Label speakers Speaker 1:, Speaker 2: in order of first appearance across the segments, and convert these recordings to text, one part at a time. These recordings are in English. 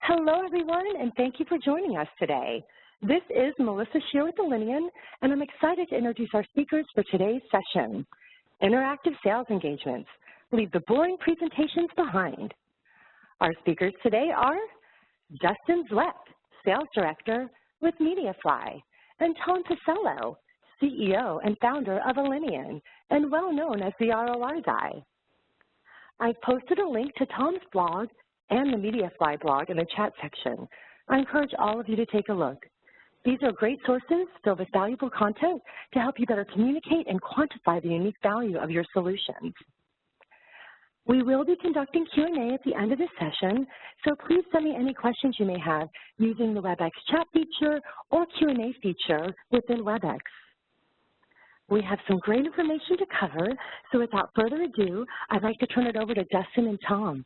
Speaker 1: Hello, everyone, and thank you for joining us today. This is Melissa Shear with Alinean, and I'm excited to introduce our speakers for today's session. Interactive sales engagements. Leave the boring presentations behind. Our speakers today are Dustin Zweck, Sales Director with Mediafly, and Tom Pisello, CEO and founder of Alinean, and well known as the ROI Guy. I've posted a link to Tom's blog and the Mediafly blog in the chat section. I encourage all of you to take a look. These are great sources filled with valuable content to help you better communicate and quantify the unique value of your solutions. We will be conducting Q&A at the end of this session, so please send me any questions you may have using the WebEx chat feature or Q&A feature within WebEx. We have some great information to cover, so without further ado, I'd like to turn it over to Dustin and Tom.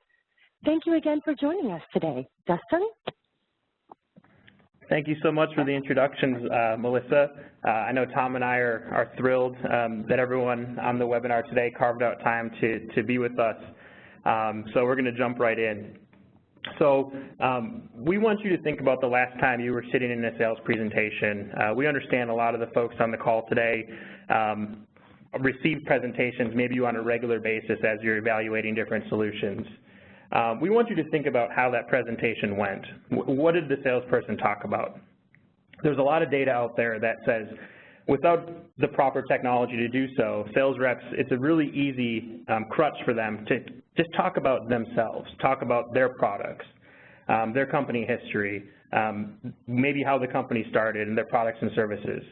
Speaker 1: Thank you again for joining us today. Dustin?
Speaker 2: Thank you so much for the introductions, Melissa. I know Tom and I are thrilled that everyone on the webinar today carved out time to be with us. So we're going to jump right in. So we want you to think about the last time you were sitting in a sales presentation. We understand a lot of the folks on the call today receive presentations maybe on a regular basis as you're evaluating different solutions. We want you to think about how that presentation went. What did the salesperson talk about? There's a lot of data out there that says without the proper technology to do so, sales reps, it's a really easy crutch for them to just talk about themselves, talk about their products, their company history, maybe how the company started and their products and services.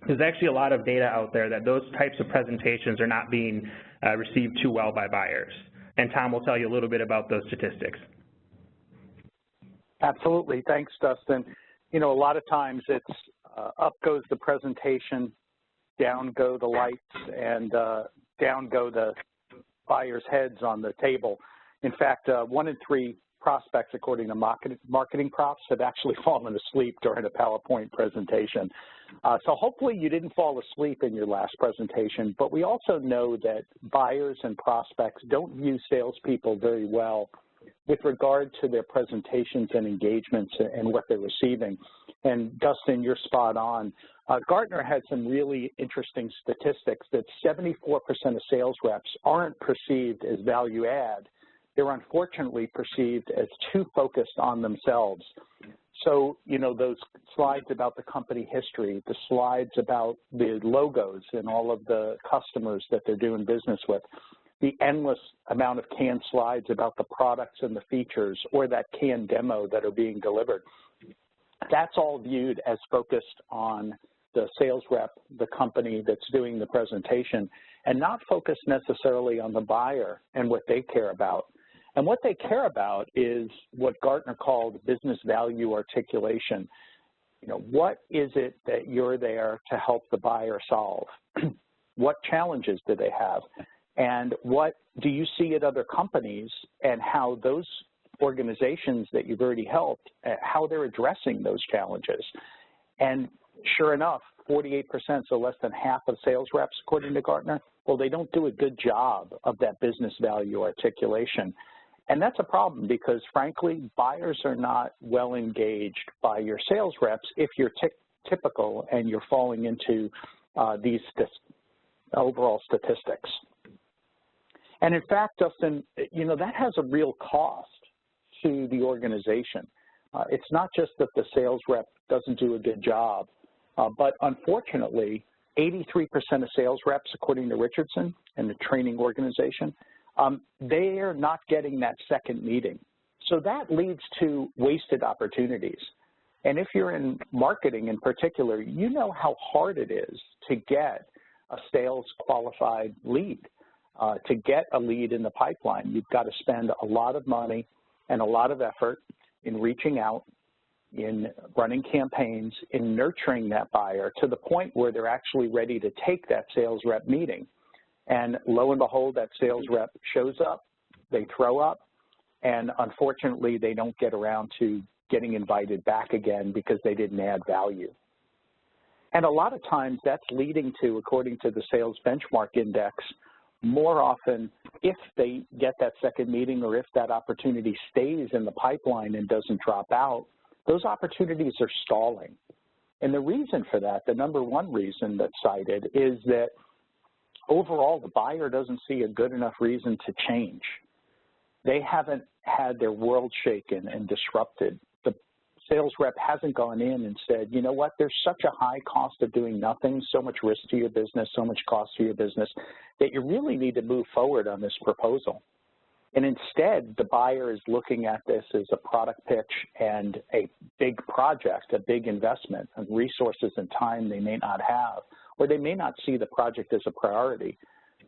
Speaker 2: There's actually a lot of data out there that those types of presentations are not being received too well by buyers. And Tom will tell you a little bit about those statistics.
Speaker 3: Absolutely. Thanks, Dustin. You know, a lot of times it's up goes the presentation, down go the lights, and down go the buyer's heads on the table. In fact, 1 in 3 prospects, according to marketing profs, have actually fallen asleep during a PowerPoint presentation. So hopefully you didn't fall asleep in your last presentation, but we also know that buyers and prospects don't view salespeople very well with regard to their presentations and engagements and what they're receiving. And Dustin, you're spot on. Gartner had some really interesting statistics that 74% of sales reps aren't perceived as value add. They're unfortunately perceived as too focused on themselves. So, you know, those slides about the company history, the slides about the logos and all of the customers that they're doing business with, the endless amount of canned slides about the products and the features or that canned demo that are being delivered, that's all viewed as focused on the sales rep, the company that's doing the presentation, and not focused necessarily on the buyer and what they care about. And what they care about is what Gartner called business value articulation. You know, what is it that you're there to help the buyer solve? What challenges do they have? And what do you see at other companies and how those organizations that you've already helped, how they're addressing those challenges? And sure enough, 48%, so less than half of sales reps, according to Gartner, well, they don't do a good job of that business value articulation. And that's a problem because, frankly, buyers are not well engaged by your sales reps if you're typical and you're falling into these overall statistics. And in fact, Dustin, you know, that has a real cost to the organization. It's not just that the sales rep doesn't do a good job, but unfortunately, 83% of sales reps, according to Richardson and the training organization, they are not getting that second meeting. So that leads to wasted opportunities. And if you're in marketing in particular, you know how hard it is to get a sales qualified lead, to get a lead in the pipeline. You've got to spend a lot of money and a lot of effort in reaching out, in running campaigns, in nurturing that buyer to the point where they're actually ready to take that sales rep meeting. And lo and behold, that sales rep shows up, they throw up, and unfortunately, they don't get around to getting invited back again because they didn't add value. And a lot of times that's leading to, according to the Sales Benchmark Index, more often, if they get that second meeting or if that opportunity stays in the pipeline and doesn't drop out, those opportunities are stalling. And the reason for that, the number one reason that's cited, is that overall the buyer doesn't see a good enough reason to change. They haven't had their world shaken and disrupted. The sales rep hasn't gone in and said, you know what, there's such a high cost of doing nothing, so much risk to your business, so much cost to your business, that you really need to move forward on this proposal. And instead, the buyer is looking at this as a product pitch and a big project, a big investment of resources and time they may not have, or they may not see the project as a priority.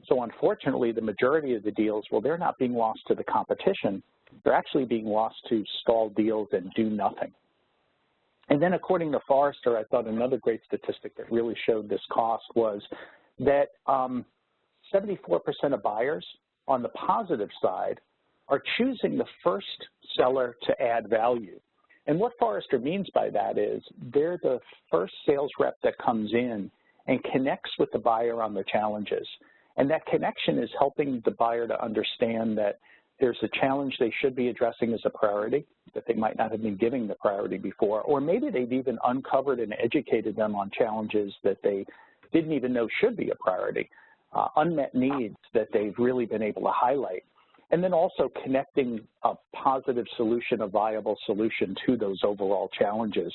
Speaker 3: So unfortunately, the majority of the deals, well, they're not being lost to the competition. They're actually being lost to stalled deals and do nothing. And then according to Forrester, I thought another great statistic that really showed this cost was that 74% of buyers on the positive side are choosing the first seller to add value. And what Forrester means by that is they're the first sales rep that comes in and connects with the buyer on the challenges. And that connection is helping the buyer to understand that there's a challenge they should be addressing as a priority that they might not have been giving the priority before, or maybe they've even uncovered and educated them on challenges that they didn't even know should be a priority, unmet needs that they've really been able to highlight. And then also connecting a positive solution, a viable solution to those overall challenges.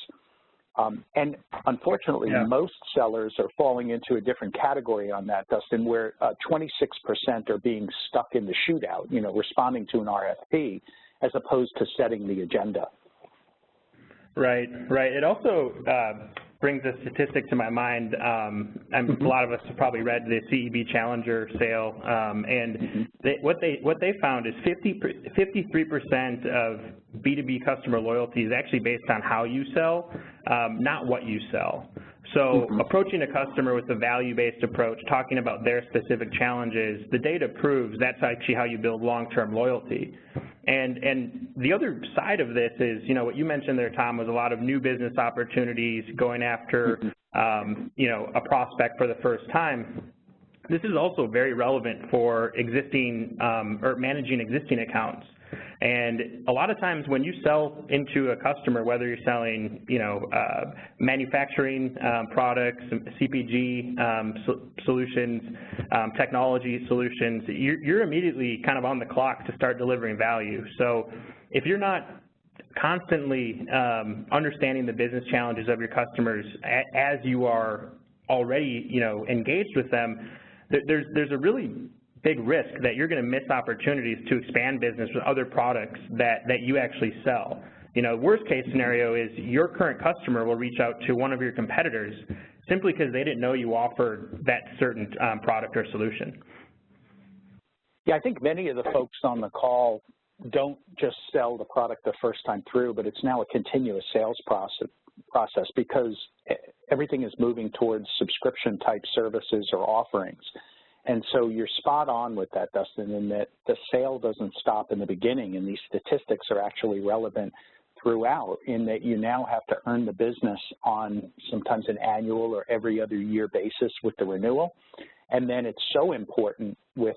Speaker 3: And unfortunately, most sellers are falling into a different category on that, Dustin, where 26% are being stuck in the shootout, you know, responding to an RFP, as opposed to setting the agenda.
Speaker 2: Right, right. It also brings a statistic to my mind. A lot of us have probably read the CEB Challenger sale, and what they found is 53% of B2B customer loyalty is actually based on how you sell, not what you sell. So approaching a customer with a value-based approach, talking about their specific challenges, the data proves that's actually how you build long-term loyalty. And the other side of this is, you know, what you mentioned there, Tom, was a lot of new business opportunities going after, you know, a prospect for the first time. This is also very relevant for existing or managing existing accounts. And a lot of times when you sell into a customer, whether you're selling, you know, manufacturing products, CPG solutions, technology solutions, you're immediately kind of on the clock to start delivering value. So if you're not constantly understanding the business challenges of your customers as you are already, you know, engaged with them, there's a really big risk that you're going to miss opportunities to expand business with other products that you actually sell. You know, worst case scenario is your current customer will reach out to one of your competitors simply because they didn't know you offered that certain product or solution.
Speaker 3: Yeah, I think many of the folks on the call don't just sell the product the first time through, but it's now a continuous sales process because everything is moving towards subscription type services or offerings. And so you're spot on with that, Dustin, in that the sale doesn't stop in the beginning, and these statistics are actually relevant throughout in that you now have to earn the business on sometimes an annual or every other year basis with the renewal. And then it's so important with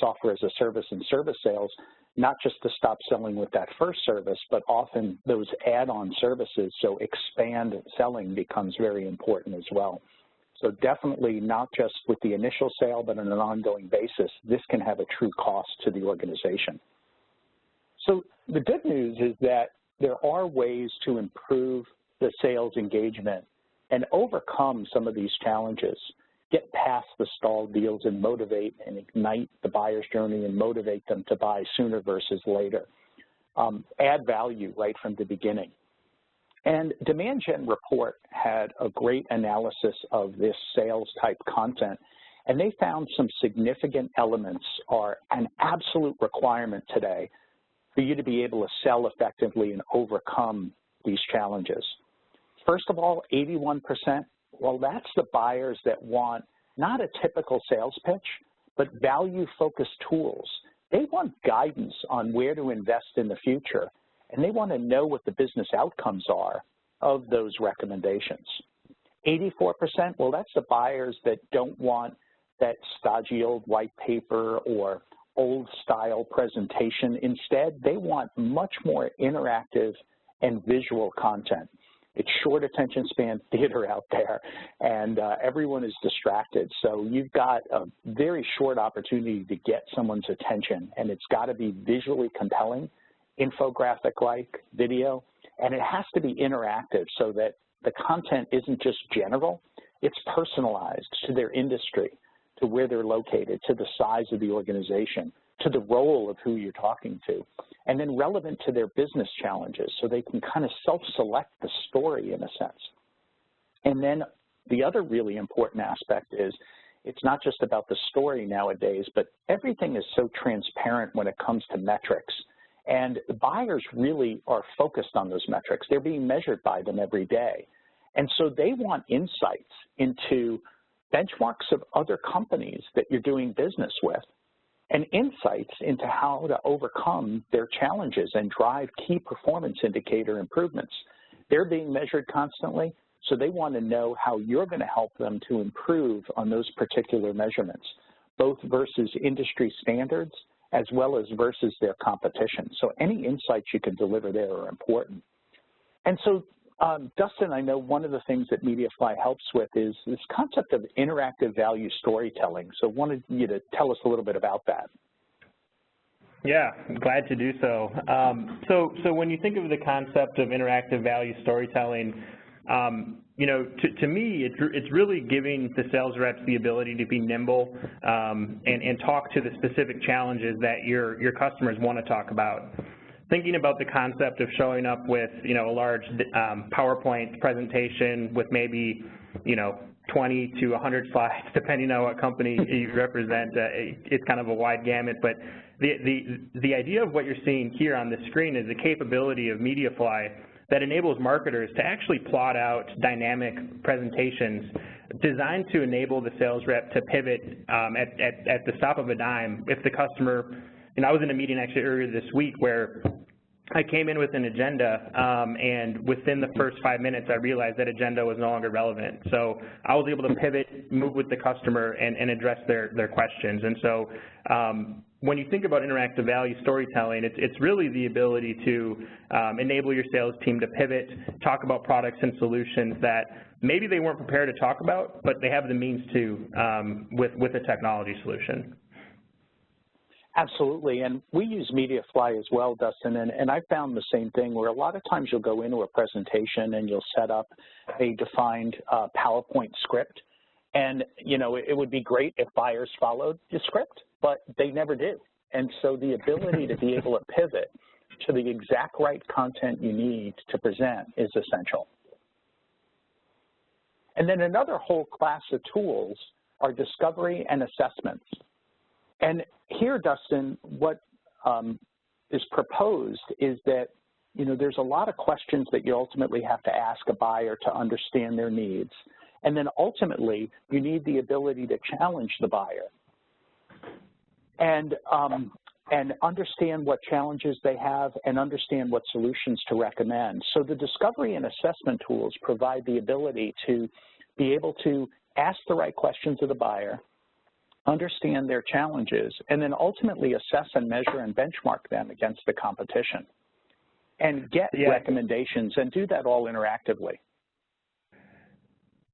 Speaker 3: software as a service and service sales, not just to stop selling with that first service, but often those add-on services, so expand selling becomes very important as well. So definitely not just with the initial sale, but on an ongoing basis, this can have a true cost to the organization. So the good news is that there are ways to improve the sales engagement and overcome some of these challenges, get past the stalled deals and motivate and ignite the buyer's journey and motivate them to buy sooner versus later. Add value right from the beginning. And Demand Gen Report had a great analysis of this sales type content, and they found some significant elements are an absolute requirement today for you to be able to sell effectively and overcome these challenges. First of all, 81%, well, that's the buyers that want not a typical sales pitch, but value-focused tools. They want guidance on where to invest in the future, and they want to know what the business outcomes are of those recommendations. 84%, well, that's the buyers that don't want that stodgy old white paper or old style presentation. Instead, they want much more interactive and visual content. It's short attention span theater out there, and everyone is distracted. So you've got a very short opportunity to get someone's attention, and it's got to be visually compelling, infographic-like video, and it has to be interactive so that the content isn't just general, it's personalized to their industry, to where they're located, to the size of the organization, to the role of who you're talking to, and then relevant to their business challenges so they can kind of self-select the story in a sense. And then the other really important aspect is it's not just about the story nowadays, but everything is so transparent when it comes to metrics. And the buyers really are focused on those metrics. They're being measured by them every day. And so they want insights into benchmarks of other companies that you're doing business with, and insights into how to overcome their challenges and drive key performance indicator improvements. They're being measured constantly, so they want to know how you're going to help them to improve on those particular measurements, both versus industry standards as well as versus their competition. So any insights you can deliver there are important. And so, Dustin, I know one of the things that Mediafly helps with is this concept of interactive value storytelling. So I wanted you to tell us a little bit about that.
Speaker 2: Yeah, glad to do so. So when you think of the concept of interactive value storytelling, you know, to me, it's really giving the sales reps the ability to be nimble and talk to the specific challenges that your customers want to talk about. Thinking about the concept of showing up with, you know, a large PowerPoint presentation with maybe, you know, 20 to 100 slides, depending on what company you represent. It's kind of a wide gamut, but the idea of what you're seeing here on the screen is the capability of Mediafly that enables marketers to actually plot out dynamic presentations designed to enable the sales rep to pivot at the stop of a dime. If the customer, you know, I was in a meeting actually earlier this week where I came in with an agenda, and within the first 5 minutes, I realized that agenda was no longer relevant. So I was able to pivot, move with the customer, and address their questions. And so when you think about interactive value storytelling, it's really the ability to enable your sales team to pivot, talk about products and solutions that maybe they weren't prepared to talk about, but they have the means to with a technology solution.
Speaker 3: Absolutely, and we use Mediafly as well, Dustin, and I found the same thing where a lot of times you'll go into a presentation and you'll set up a defined PowerPoint script, and, you know, it would be great if buyers followed the script, but they never do. And so the ability to be able to pivot to the exact right content you need to present is essential. And then another whole class of tools are discovery and assessments. And here, Dustin, what is proposed is that, you know, there's a lot of questions that you ultimately have to ask a buyer to understand their needs. And then ultimately, you need the ability to challenge the buyer and understand what challenges they have and understand what solutions to recommend. So the discovery and assessment tools provide the ability to be able to ask the right questions of the buyer, understand their challenges, and then ultimately assess and measure and benchmark them against the competition and get recommendations and do that all interactively.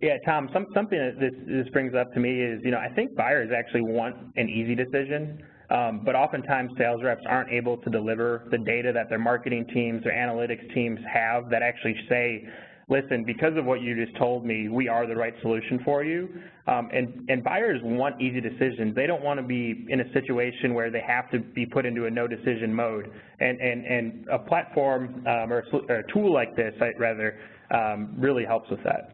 Speaker 2: Yeah, Tom, something that this brings up to me is, you know, I think buyers actually want an easy decision, but oftentimes sales reps aren't able to deliver the data that their marketing teams or analytics teams have that actually say, listen, because of what you just told me, we are the right solution for you. And buyers want easy decisions. They don't want to be in a situation where they have to be put into a no decision mode. And a platform or a tool like this, rather, really helps with that.